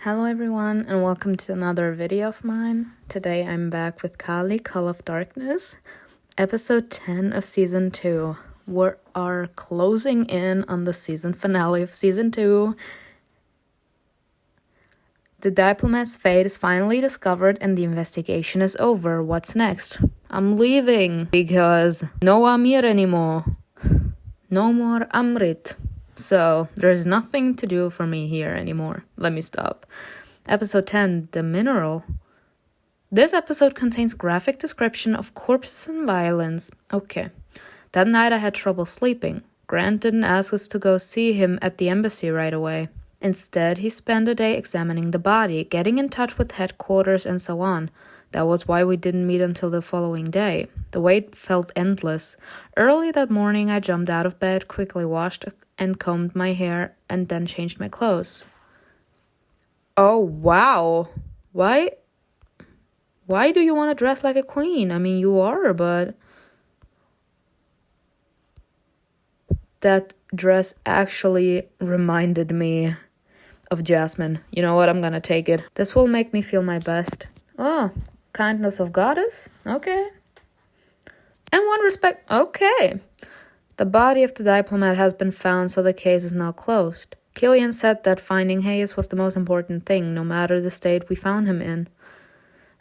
Hello everyone and welcome to another video of mine. Today I'm back with Kali, Call of Darkness, episode 10 of season 2. We are closing in on the season finale of season 2. The diplomat's fate is finally discovered and the investigation is over. What's next? I'm leaving because no Amir anymore. No more AMRIT. So, there's nothing to do for me here anymore. Let me stop. Episode 10, The Mineral. This episode contains graphic description of corpses and violence. Okay. That night I had trouble sleeping. Grant didn't ask us to go see him at the embassy right away. Instead, he spent a day examining the body, getting in touch with headquarters and so on. That was why we didn't meet until the following day. The wait felt endless. Early that morning, I jumped out of bed, quickly washed and combed my hair, and then changed my clothes. Oh, wow. Why do you want to dress like a queen? I mean, you are, but... That dress actually reminded me of Jasmine. You know what? I'm gonna take it. This will make me feel my best. Oh, kindness of goddess? Okay. And one respect. Okay. The body of the diplomat has been found, so the case is now closed. Killian said that finding Hayes was the most important thing, no matter the state we found him in.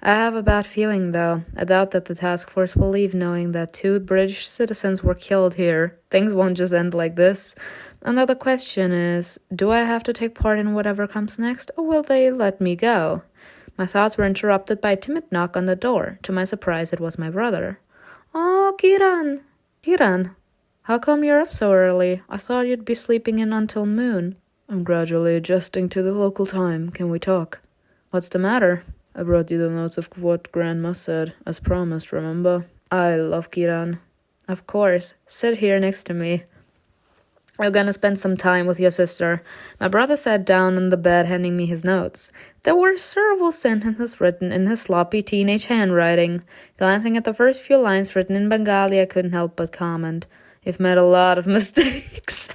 I have a bad feeling, though. I doubt that the task force will leave knowing that 2 British citizens were killed here. Things won't just end like this. Another question is, do I have to take part in whatever comes next, or will they let me go? My thoughts were interrupted by a timid knock on the door. To my surprise, it was my brother. Oh, Kiran! Kiran, how come you're up so early? I thought you'd be sleeping in until noon. I'm gradually adjusting to the local time. Can we talk? What's the matter? I brought you the notes of what Grandma said, as promised, remember? I love Kiran. Of course. Sit here next to me. I'm gonna spend some time with your sister. My brother sat down on the bed, handing me his notes. There were several sentences written in his sloppy teenage handwriting. Glancing at the first few lines written in Bengali, I couldn't help but comment. You've made a lot of mistakes.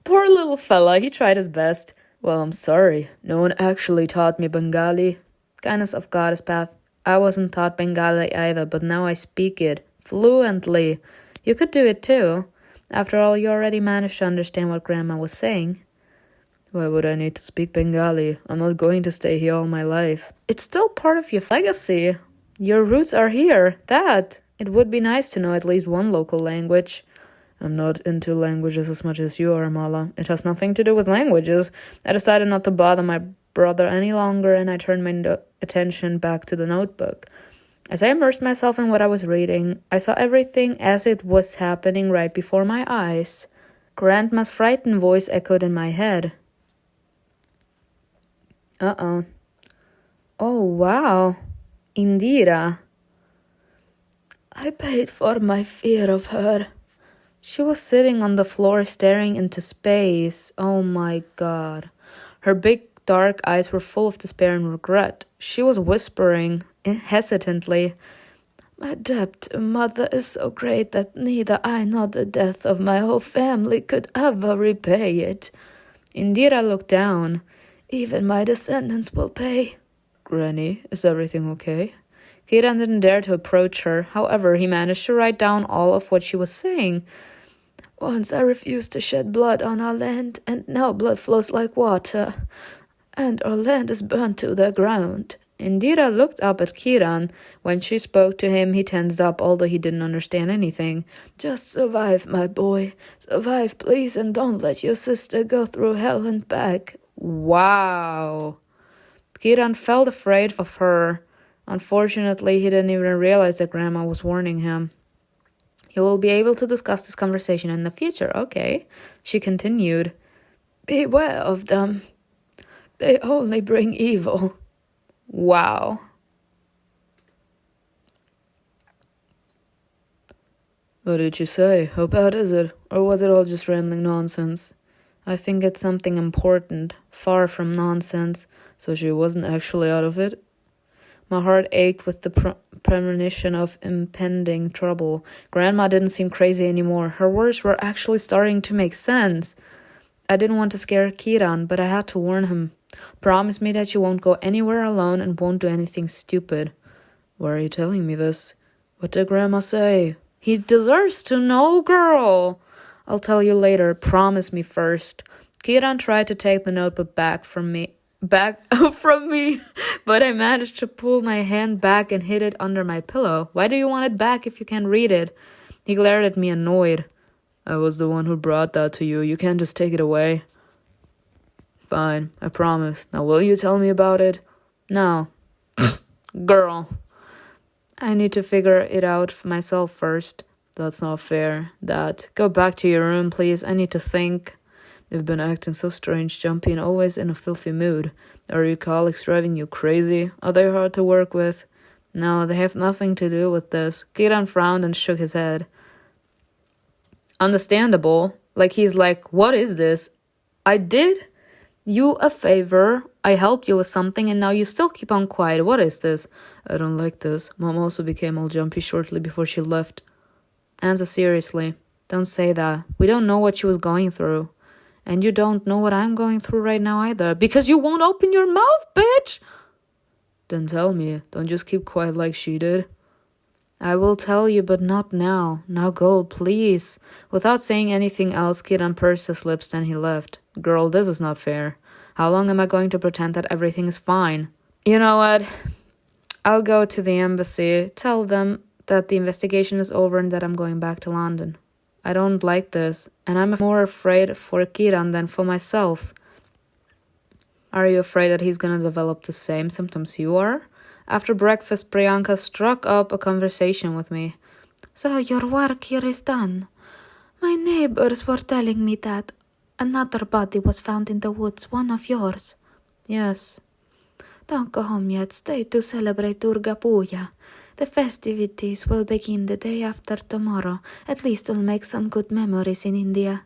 Poor little fella, he tried his best. Well, I'm sorry. No one actually taught me Bengali. Kindness of goddess path. I wasn't taught Bengali either, but now I speak it fluently. You could do it too. After all, you already managed to understand what Grandma was saying. Why would I need to speak Bengali? I'm not going to stay here all my life. It's still part of your legacy. Your roots are here. It would be nice to know at least one local language. I'm not into languages as much as you are, Mala. It has nothing to do with languages. I decided not to bother my brother any longer, and I turned my attention back to the notebook. As I immersed myself in what I was reading, I saw everything as it was happening right before my eyes. Grandma's frightened voice echoed in my head. Uh-oh. Oh, wow. Indira. I paid for my fear of her. She was sitting on the floor staring into space. Oh my god. Her big dark eyes were full of despair and regret. She was whispering hesitantly, My debt to mother is so great that neither I nor the death of my whole family could ever repay it. Indira looked down. Even my descendants will pay. Granny, is everything okay? Kiran didn't dare to approach her. However, he managed to write down all of what she was saying. Once I refused to shed blood on our land, and now blood flows like water, and our land is burnt to the ground. Indira looked up at Kiran. When she spoke to him, he tensed up, although he didn't understand anything. Just survive, my boy. Survive, please, and don't let your sister go through hell and back. Wow. Kiran felt afraid of her. Unfortunately, he didn't even realize that Grandma was warning him. You will be able to discuss this conversation in the future, okay? She continued. Beware of them. They only bring evil. Wow. What did she say? How bad is it? Or was it all just rambling nonsense? I think it's something important, far from nonsense, so she wasn't actually out of it. My heart ached with the premonition of impending trouble. Grandma didn't seem crazy anymore. Her words were actually starting to make sense. I didn't want to scare Kiran, but I had to warn him. Promise me that you won't go anywhere alone and won't do anything stupid. Why are you telling me this? What did Grandma say? He deserves to know, girl. I'll tell you later. Promise me first. Kiran tried to take the notebook back from me, but I managed to pull my hand back and hid it under my pillow. Why do you want it back if you can't read it? He glared at me, annoyed. I was the one who brought that to you. You can't just take it away. Fine, I promise. Now will you tell me about it? No. Girl. I need to figure it out for myself first. That's not fair. Dad, go back to your room, please. I need to think. You've been acting so strange, jumpy, and always in a filthy mood. Are your colleagues driving you crazy? Are they hard to work with? No, they have nothing to do with this. Kiran frowned and shook his head. Understandable. Like he's like, what is this? I did you a favor. I helped you with something and now you still keep on quiet. What is this? I don't like this. Mom also became all jumpy shortly before she left. Answer seriously. Don't say that. We don't know what she was going through. And you don't know what I'm going through right now either. Because you won't open your mouth, bitch! Then tell me. Don't just keep quiet like she did. I will tell you, but not now. Now go, please. Without saying anything else, Kiran pursed his lips, then he left. Girl, this is not fair. How long am I going to pretend that everything is fine? You know what? I'll go to the embassy, tell them that the investigation is over and that I'm going back to London. I don't like this, and I'm more afraid for Kiran than for myself. Are you afraid that he's gonna develop the same symptoms you are? After breakfast, Priyanka struck up a conversation with me. So your work here is done. My neighbors were telling me that another body was found in the woods, one of yours. Yes. Don't go home yet. Stay to celebrate Durga Puja. The festivities will begin the day after tomorrow. At least we'll make some good memories in India.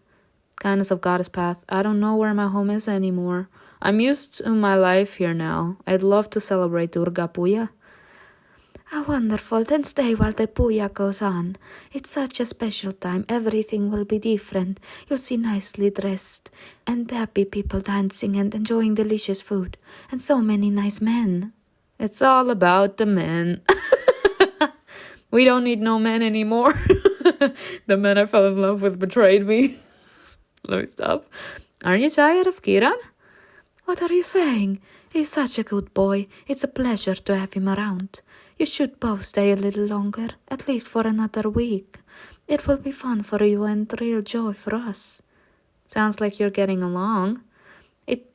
Kindness of Goddess path. I don't know where my home is anymore. I'm used to my life here now. I'd love to celebrate Durga Puja. Ah, wonderful. Then stay while the puja goes on. It's such a special time. Everything will be different. You'll see nicely dressed and happy people dancing and enjoying delicious food. And so many nice men. It's all about the men. We don't need no men anymore. The men I fell in love with betrayed me. Let me stop. Aren't you tired of Kiran? What are you saying? He's such a good boy. It's a pleasure to have him around. You should both stay a little longer, at least for another week. It will be fun for you and real joy for us. Sounds like you're getting along.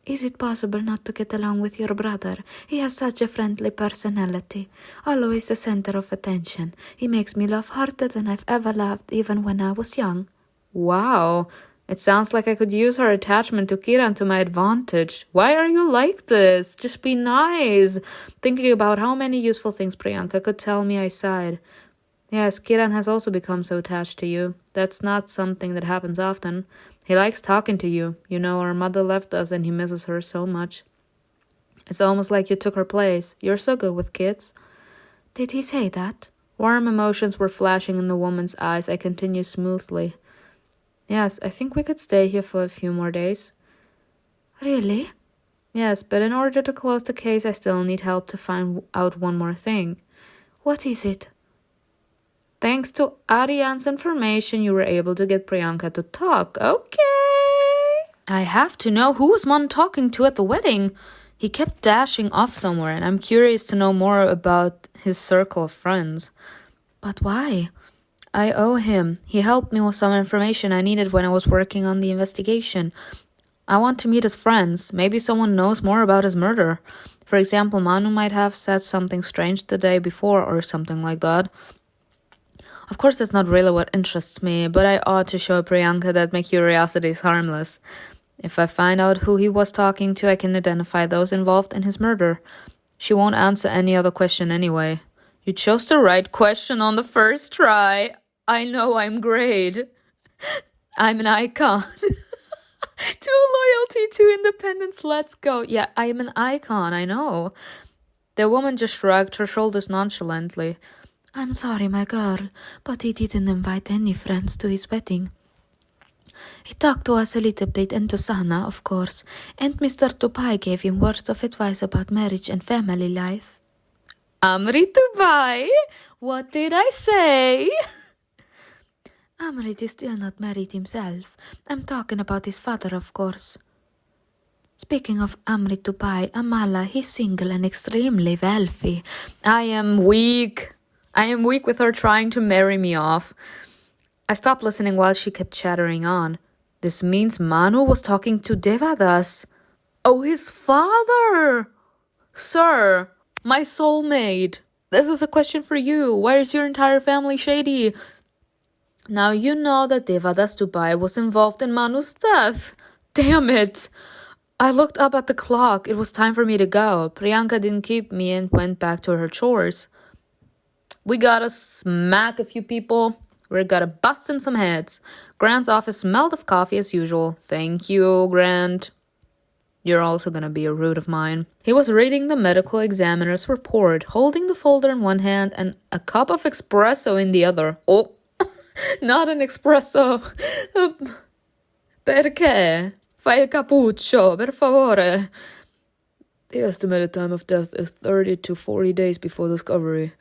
Is it possible not to get along with your brother? He has such a friendly personality, always the center of attention. He makes me laugh harder than I've ever laughed, even when I was young. Wow. It sounds like I could use her attachment to Kiran to my advantage. Why are you like this? Just be nice. Thinking about how many useful things Priyanka could tell me, I sighed. Yes, Kiran has also become so attached to you. That's not something that happens often. He likes talking to you. You know, our mother left us and he misses her so much. It's almost like you took her place. You're so good with kids. Did he say that? Warm emotions were flashing in the woman's eyes. I continued smoothly. Yes, I think we could stay here for a few more days. Really? Yes, but in order to close the case, I still need help to find out one more thing. What is it? Thanks to Ariane's information, you were able to get Priyanka to talk. Okay. I have to know who was Mon talking to at the wedding. He kept dashing off somewhere, and I'm curious to know more about his circle of friends. But why? I owe him. He helped me with some information I needed when I was working on the investigation. I want to meet his friends. Maybe someone knows more about his murder. For example, Manu might have said something strange the day before or something like that. Of course, that's not really what interests me, but I ought to show Priyanka that my curiosity is harmless. If I find out who he was talking to, I can identify those involved in his murder. She won't answer any other question anyway. You chose the right question on the first try. I know I'm great. I'm an icon. To loyalty, to independence, let's go. Yeah, I'm an icon, I know. The woman just shrugged her shoulders nonchalantly. I'm sorry, my girl, but he didn't invite any friends to his wedding. He talked to us a little bit into Sana, of course, and Mr. Tupai gave him words of advice about marriage and family life. AMRIT Tupai? What did I say? AMRIT is still not married himself. I'm talking about his father, of course. Speaking of AMRIT Tupai, Amala, he's single and extremely wealthy. I am weak with her trying to marry me off. I stopped listening while she kept chattering on. This means Manu was talking to Devadas. Oh, his father! Sir, my soulmate. This is a question for you. Why is your entire family shady? Now you know that Devadas Dubai was involved in Manu's death. Damn it! I looked up at the clock. It was time for me to go. Priyanka didn't keep me and went back to her chores. We gotta smack a few people. We gotta bust in some heads. Grant's office smelled of coffee as usual. Thank you, Grant. You're also gonna be a root of mine. He was reading the medical examiner's report, holding the folder in one hand and a cup of espresso in the other. Oh, not an espresso. Perché? Fai il cappuccio, per favore. The estimated time of death is 30 to 40 days before discovery.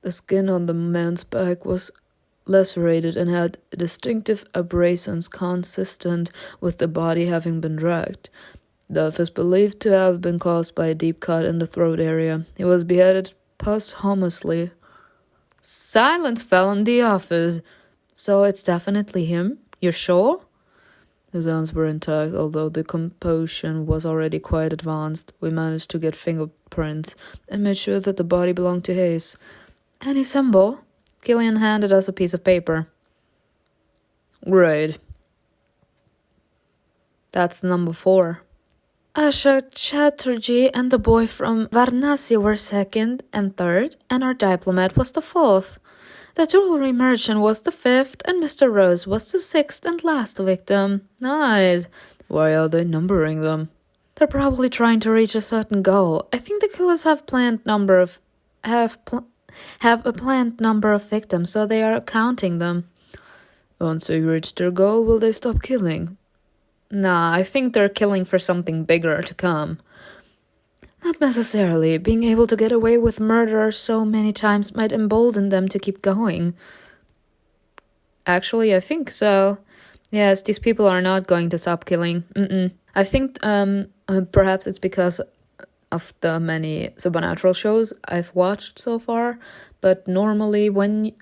The skin on the man's back was lacerated and had distinctive abrasions consistent with the body having been dragged. Death is believed to have been caused by a deep cut in the throat area. He was beheaded posthumously. Silence fell in the office. So it's definitely him? You're sure? His hands were intact, although the decomposition was already quite advanced. We managed to get fingerprints and made sure that the body belonged to Hayes. Any symbol? Killian handed us a piece of paper. Great. That's number 4. Asha Chatterjee and the boy from Varanasi were second and third, and our diplomat was the 4th. The jewelry merchant was the 5th, and Mr. Rose was the 6th and last victim. Nice. Why are they numbering them? They're probably trying to reach a certain goal. I think the killers have a planned number of victims, so they are counting them. Once they reach their goal, will they stop killing? Nah, I think they're killing for something bigger to come. Not necessarily. Being able to get away with murder so many times might embolden them to keep going. Actually, I think so. Yes, these people are not going to stop killing. I think perhaps it's because of the many supernatural shows I've watched so far. But normally when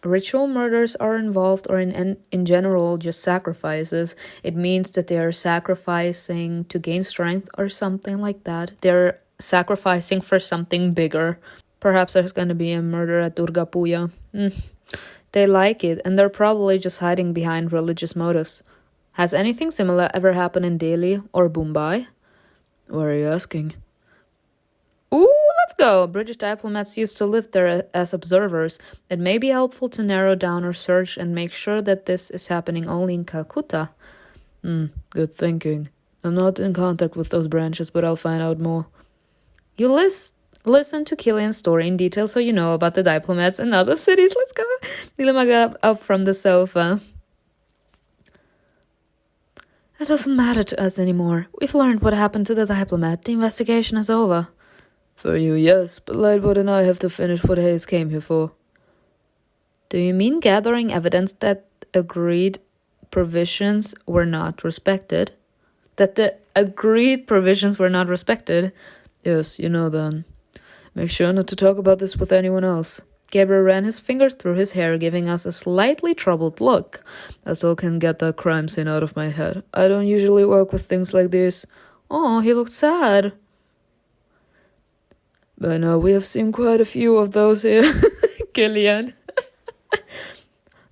ritual murders are involved, or in general just sacrifices, it means that they are sacrificing to gain strength or something like that. They're sacrificing for something bigger. Perhaps there's going to be a murder at Durga Puja. They like it, and they're probably just hiding behind religious motives. Has anything similar ever happened in Delhi or Mumbai? Why are you asking? Ooh, let's go! British diplomats used to live there as observers. It may be helpful to narrow down our search and make sure that this is happening only in Calcutta. Good thinking. I'm not in contact with those branches, but I'll find out more. You listen to Killian's story in detail so you know about the diplomats in other cities. Let's go! Nilima got up from the sofa. It doesn't matter to us anymore. We've learned what happened to the diplomat. The investigation is over. For you, yes, but Lightwood and I have to finish what Hayes came here for. Do you mean gathering evidence that agreed provisions were not respected? That the agreed provisions were not respected? Yes, you know then. Make sure not to talk about this with anyone else. Gabriel ran his fingers through his hair, giving us a slightly troubled look. I still can't get that crime scene out of my head. I don't usually work with things like this. Oh, he looked sad. By now, we have seen quite a few of those here. Killian.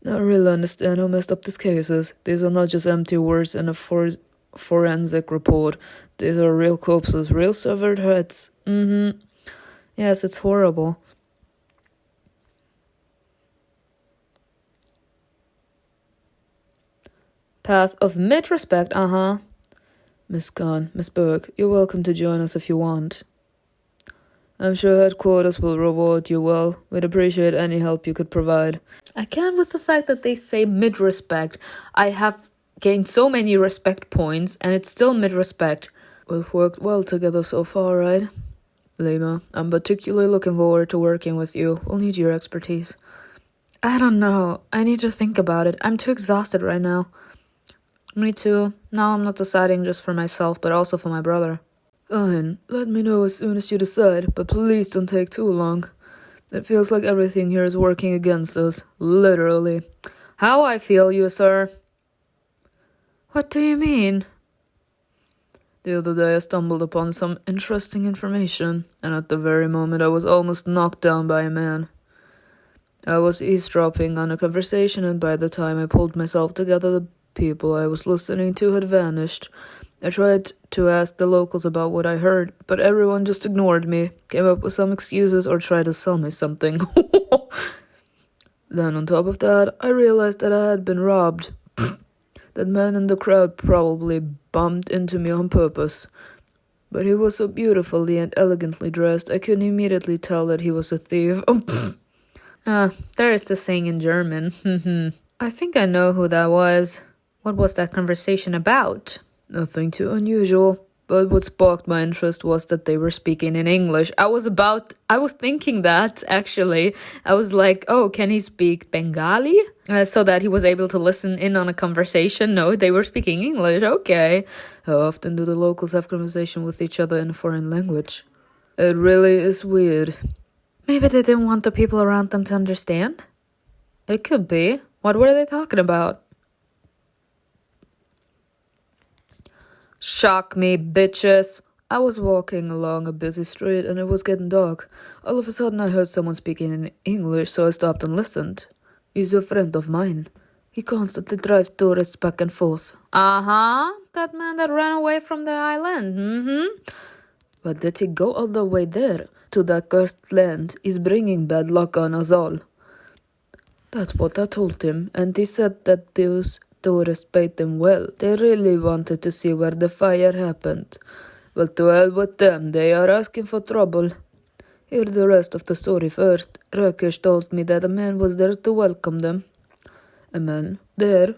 Now I really understand how messed up this case is. These are not just empty words in a forensic report. These are real corpses, real severed heads. Yes, it's horrible. Path of mid-respect, Miss Khan, Miss Burke, you're welcome to join us if you want. I'm sure headquarters will reward you well. We'd appreciate any help you could provide. I can't with the fact that they say mid-respect. I have gained so many respect points, and it's still mid-respect. We've worked well together so far, right? Lima, I'm particularly looking forward to working with you. We'll need your expertise. I don't know. I need to think about it. I'm too exhausted right now. Me too. Now I'm not deciding just for myself, but also for my brother. Fine. Let me know as soon as you decide, but please don't take too long. It feels like everything here is working against us. Literally. How I feel, you sir? What do you mean? The other day I stumbled upon some interesting information, and at the very moment I was almost knocked down by a man. I was eavesdropping on a conversation, and by the time I pulled myself together, the people I was listening to had vanished. I tried to ask the locals about what I heard, but everyone just ignored me, came up with some excuses, or tried to sell me something. Then on top of that, I realized that I had been robbed. That man in the crowd probably bumped into me on purpose. But he was so beautifully and elegantly dressed, I couldn't immediately tell that he was a thief. There is the saying in German. I think I know who that was. What was that conversation about? Nothing too unusual, but what sparked my interest was that they were speaking in English. I was thinking that, actually. I was like, oh, can he speak Bengali? So that he was able to listen in on a conversation. No, they were speaking English, okay. How often do the locals have conversation with each other in a foreign language? It really is weird. Maybe they didn't want the people around them to understand? It could be. What were they talking about? Shock me, bitches. I was walking along a busy street and it was getting dark. All of a sudden I heard someone speaking in English, so I stopped and listened. He's a friend of mine. He constantly drives tourists back and forth. That man that ran away from the island. But did he go all the way there? To that cursed land is bringing bad luck on us all. That's what I told him, and he said that those tourists paid them well. They really wanted to see where the fire happened. Well, to hell with them, they are asking for trouble. Hear the rest of the story first. Rakesh told me that a man was there to welcome them. A man? There?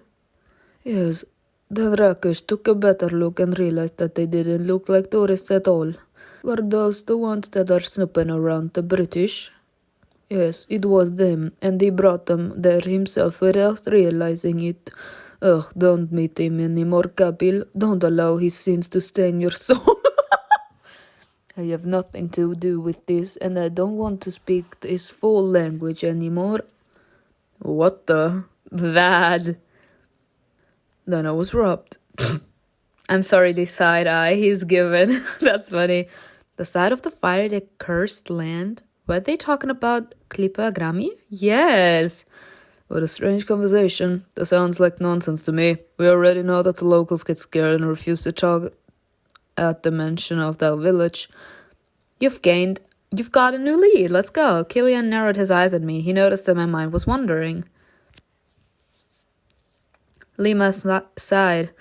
Yes. Then Rakesh took a better look and realized that they didn't look like tourists at all. Were those the ones that are snooping around the British? Yes, it was them, and he brought them there himself without realizing it. Ugh, don't meet him anymore, Gabriel. Don't allow his sins to stain your soul. I have nothing to do with this, and I don't want to speak this foul language anymore. What the? Bad. Then I was robbed. I'm sorry, the side eye he's given. That's funny. The side of the fire, the cursed land. Were they talking about Klippa Grammy? Yes. What a strange conversation. That sounds like nonsense to me. We already know that the locals get scared and refuse to talk at the mention of that village. You've got a new lead. Let's go. Killian narrowed his eyes at me. He noticed that my mind was wandering. Lima sighed.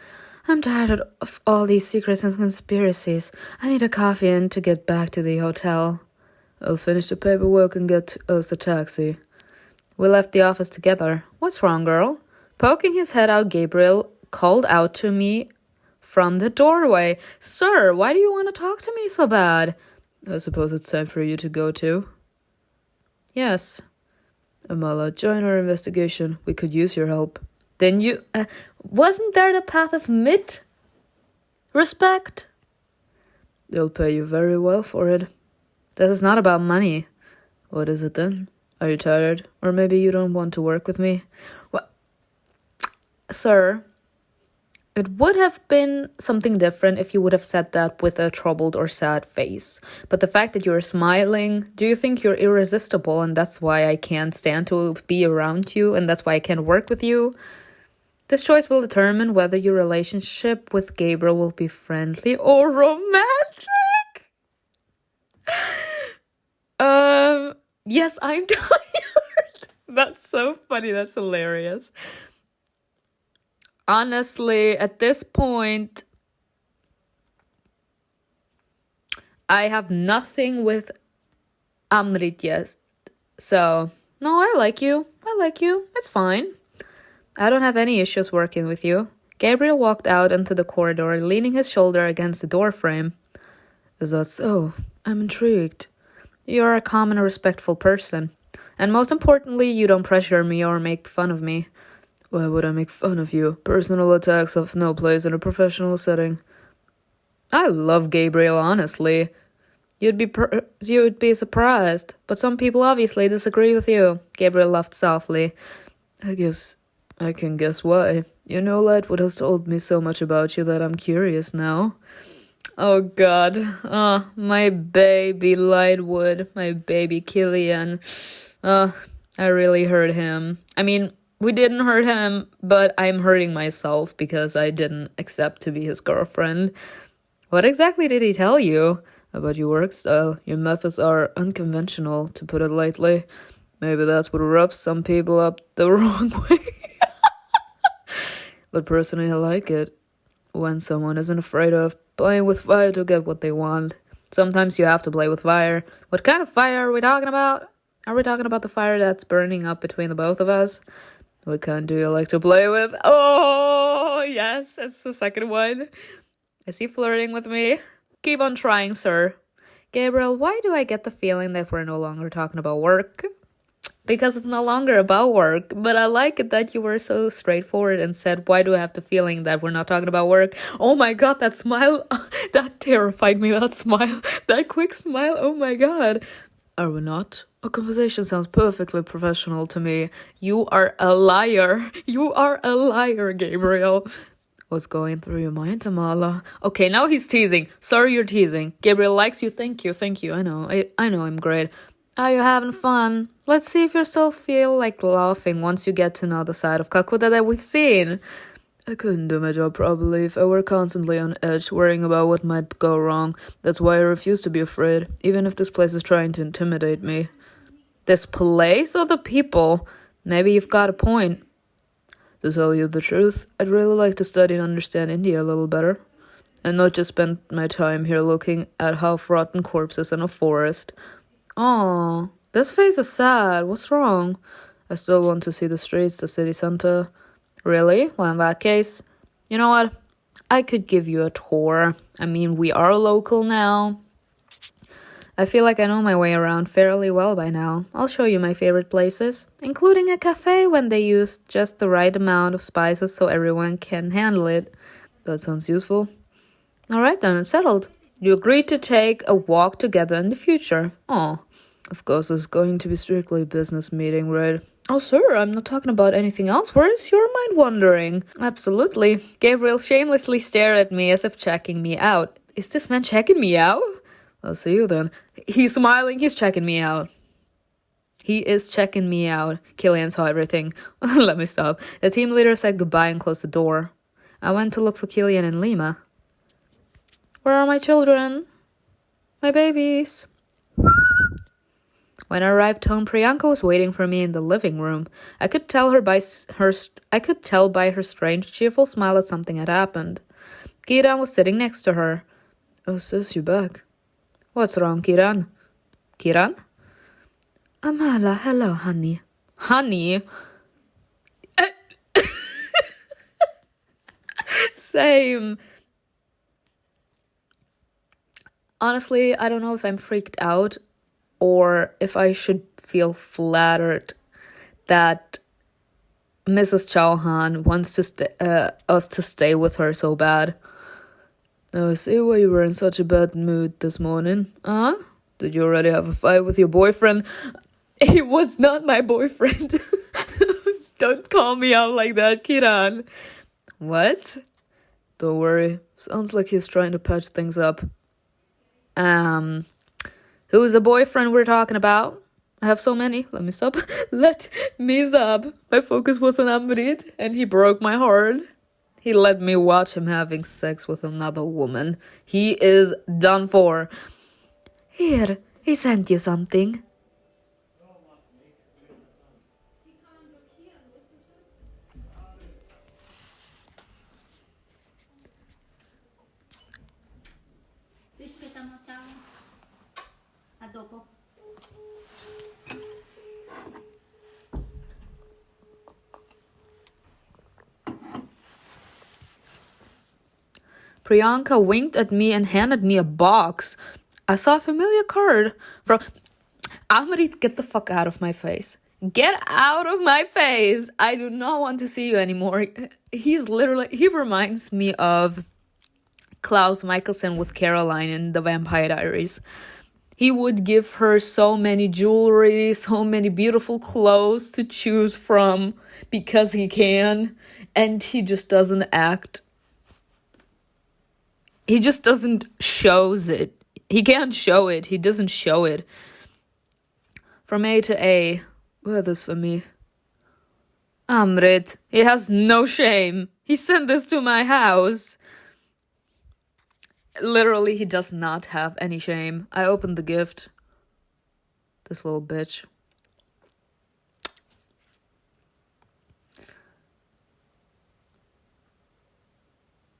I'm tired of all these secrets and conspiracies. I need a coffee and to get back to the hotel. I'll finish the paperwork and get us a taxi. We left the office together. What's wrong, girl? Poking his head out, Gabriel called out to me from the doorway. Sir, why do you want to talk to me so bad? I suppose it's time for you to go too? Yes. Amala, join our investigation. We could use your help. Then you... wasn't there the path of mid-respect? They'll pay you very well for it. This is not about money. What is it then? Are you tired? Or maybe you don't want to work with me? What? Sir, it would have been something different if you would have said that with a troubled or sad face. But the fact that you're smiling, do you think you're irresistible and that's why I can't stand to be around you and that's why I can't work with you? This choice will determine whether your relationship with Gabriel will be friendly or romantic. Yes, I'm tired. That's so funny. That's hilarious. Honestly, at this point, I have nothing with AMRIT, yes. So, no, I like you. I like you. It's fine. I don't have any issues working with you. Gabriel walked out into the corridor, leaning his shoulder against the doorframe. Is that so? I'm intrigued. You're a calm and respectful person. And most importantly, you don't pressure me or make fun of me. Why would I make fun of you? Personal attacks have no place in a professional setting. I love Gabriel, honestly. You'd be surprised, but some people obviously disagree with you. Gabriel laughed softly. I guess I can guess why. You know, Lightwood has told me so much about you that I'm curious now. Oh god. My baby Lightwood, my baby Killian. I really hurt him. I mean, we didn't hurt him, but I'm hurting myself because I didn't accept to be his girlfriend. What exactly did he tell you? About your work style. Your methods are unconventional, to put it lightly. Maybe that's what rubs some people up the wrong way. But personally, I like it. When someone isn't afraid of playing with fire to get what they want. Sometimes you have to play with fire. What kind of fire are we talking about? Are we talking about the fire that's burning up between the both of us? What kind do you like to play with? Oh, yes, it's the second one. Is he flirting with me? Keep on trying, sir. Gabriel, why do I get the feeling that we're no longer talking about work? Because it's no longer about work, but I like it that you were so straightforward and said, why do I have the feeling that we're not talking about work? Oh my god, that smile, that terrified me, that smile, that quick smile, oh my god. Are we not? Our conversation sounds perfectly professional to me. You are a liar. You are a liar, Gabriel. What's going through your mind, Amala? Okay, now he's teasing. Sorry you're teasing. Gabriel likes you. Thank you. I know I'm great. Are you having fun? Let's see if you still feel like laughing once you get to know the side of Kakuta that we've seen. I couldn't do my job properly if I were constantly on edge, worrying about what might go wrong. That's why I refuse to be afraid, even if this place is trying to intimidate me. This place or the people? Maybe you've got a point. To tell you the truth, I'd really like to study and understand India a little better. And not just spend my time here looking at half-rotten corpses in a forest. Oh, this face is sad. What's wrong? I still want to see the streets, the city center. Really? Well, in that case, you know what? I could give you a tour. I mean, we are local now. I feel like I know my way around fairly well by now. I'll show you my favorite places, including a cafe when they use just the right amount of spices so everyone can handle it. That sounds useful. Alright then, it's settled. You agreed to take a walk together in the future. Oh. Of course, it's going to be strictly a business meeting, right? Oh, sir, I'm not talking about anything else. Where is your mind wandering? Absolutely. Gabriel shamelessly stared at me as if checking me out. Is this man checking me out? I'll see you then. He's smiling. He's checking me out. He is checking me out. Killian saw everything. Let me stop. The team leader said goodbye and closed the door. I went to look for Killian and Lima. Where are my children? My babies. When I arrived home, Priyanka was waiting for me in the living room. I could tell by her strange, cheerful smile that something had happened. Kiran was sitting next to her. Oh, sis, you back? What's wrong, Kiran? Kiran? Amala, hello, honey. Honey? Same. Honestly, I don't know if I'm freaked out or if I should feel flattered that Mrs. Chauhan wants us to stay with her so bad. I see why you were in such a bad mood this morning. Huh? Did you already have a fight with your boyfriend? He was not my boyfriend. Don't call me out like that, Kiran. What? Don't worry. Sounds like he's trying to patch things up. Who's the boyfriend we're talking about? I have so many. Let me stop. Let me stop. My focus was on AMRIT and he broke my heart. He let me watch him having sex with another woman. He is done for. Here, he sent you something. Aspettiamo, ciao. A dopo. Priyanka winked at me and handed me a box. I saw a familiar card from... Amrit, get the fuck out of my face. Get out of my face. I do not want to see you anymore. He reminds me of Klaus Michelson with Caroline in The Vampire Diaries. He would give her so many jewelry, so many beautiful clothes to choose from because he can, and he just doesn't act. He just doesn't shows it. He can't show it. He doesn't show it. From A to A. Wear this for me. Amrit, he has no shame. He sent this to my house. Literally, he does not have any shame. I opened the gift. This little bitch.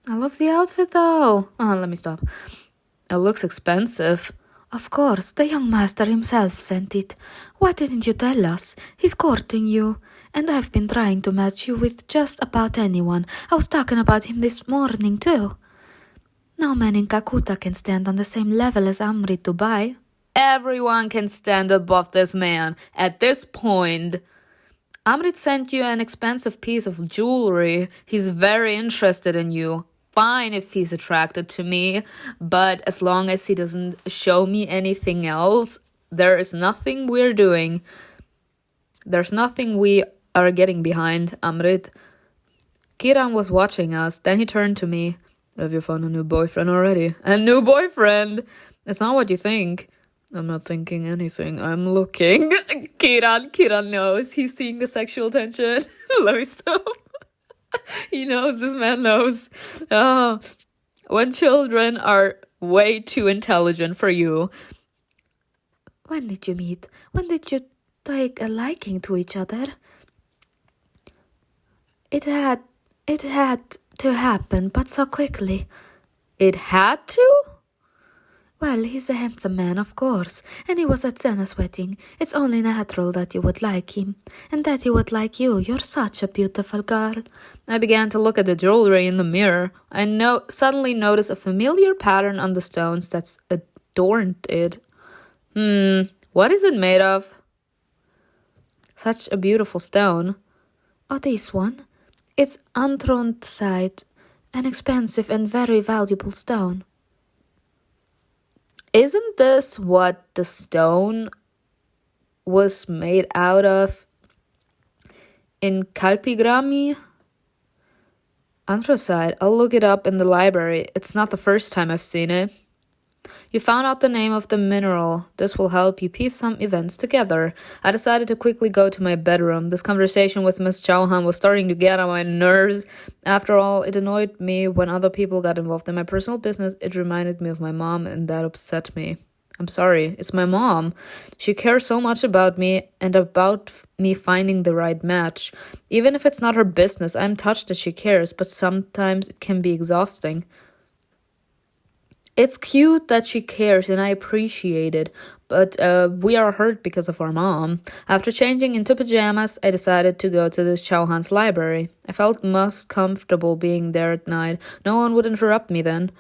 I love the outfit though. Let me stop. It looks expensive. Of course, the young master himself sent it. Why didn't you tell us? He's courting you. And I've been trying to match you with just about anyone. I was talking about him this morning too. No man in Calcutta can stand on the same level as Amrit Dubai. Everyone can stand above this man at this point. Amrit sent you an expensive piece of jewelry. He's very interested in you. Fine if he's attracted to me, but as long as he doesn't show me anything else, there is nothing we're doing. There's nothing we are getting behind, Amrit. Kiran was watching us, then he turned to me. Have you found a new boyfriend already? A new boyfriend? It's not what you think. I'm not thinking anything, I'm looking. Kiran knows. He's seeing the sexual tension. Let me stop. He knows, this man knows. When children are way too intelligent for you. When did you meet? When did you take a liking to each other? It had to happen, but so quickly. It had to? Well, he's a handsome man, of course, and he was at Senna's wedding. It's only natural that you would like him, and that he would like you. You're such a beautiful girl. I began to look at the jewelry in the mirror. I suddenly noticed a familiar pattern on the stones that's adorned it. What is it made of? Such a beautiful stone. Oh, this one? It's androntsite, an expensive and very valuable stone. Isn't this what the stone was made out of in Kalpigrami? Anthracite. I'll look it up in the library. It's not the first time I've seen it. You found out the name of the mineral. This will help you piece some events together. I decided to quickly go to my bedroom. This conversation with Miss Chauhan was starting to get on my nerves. After all, it annoyed me when other people got involved in my personal business. It reminded me of my mom, and that upset me. I'm sorry, it's my mom. She cares so much about me and about me finding the right match. Even if it's not her business, I'm touched that she cares, but sometimes it can be exhausting. It's cute that she cares and I appreciate it, but we are hurt because of our mom. After changing into pajamas, I decided to go to the Chauhan's library. I felt most comfortable being there at night. No one would interrupt me then.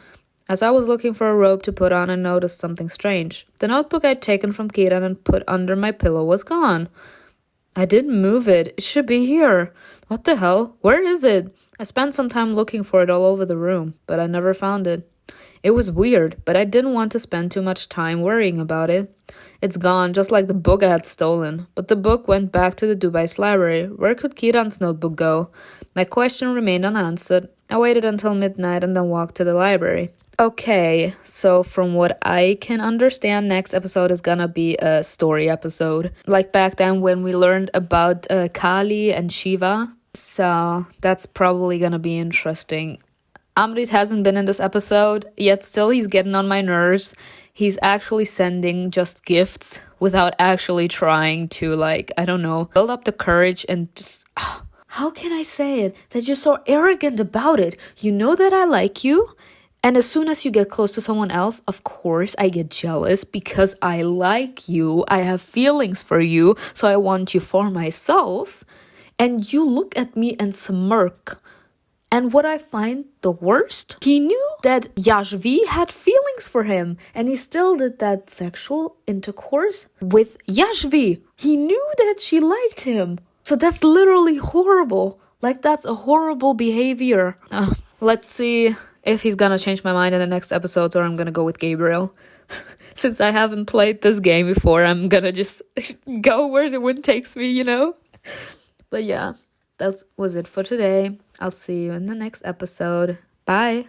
As I was looking for a robe to put on, I noticed something strange. The notebook I'd taken from Kiran and put under my pillow was gone. I didn't move it. It should be here. What the hell? Where is it? I spent some time looking for it all over the room, but I never found it. It was weird, but I didn't want to spend too much time worrying about it. It's gone, just like the book I had stolen. But the book went back to the Dubai's library. Where could Kiran's notebook go? My question remained unanswered. I waited until midnight and then walked to the library. Okay, so from what I can understand, next episode is gonna be a story episode. Like back then when we learned about Kali and Shiva. So that's probably gonna be interesting. Amrit hasn't been in this episode, yet still he's getting on my nerves. He's actually sending just gifts without actually trying to, build up the courage and just... how can I say it? That you're so arrogant about it. You know that I like you, and as soon as you get close to someone else, of course I get jealous because I like you. I have feelings for you, so I want you for myself. And you look at me and smirk And what I find the worst, he knew that Yashvi had feelings for him, and he still did that sexual intercourse with Yashvi. He knew that she liked him. So that's literally horrible. Like, that's a horrible behavior. Let's see if he's gonna change my mind in the next episodes, or I'm gonna go with Gabriel. Since I haven't played this game before, I'm gonna just go where the wind takes me, you know? But yeah, that was it for today. I'll see you in the next episode. Bye!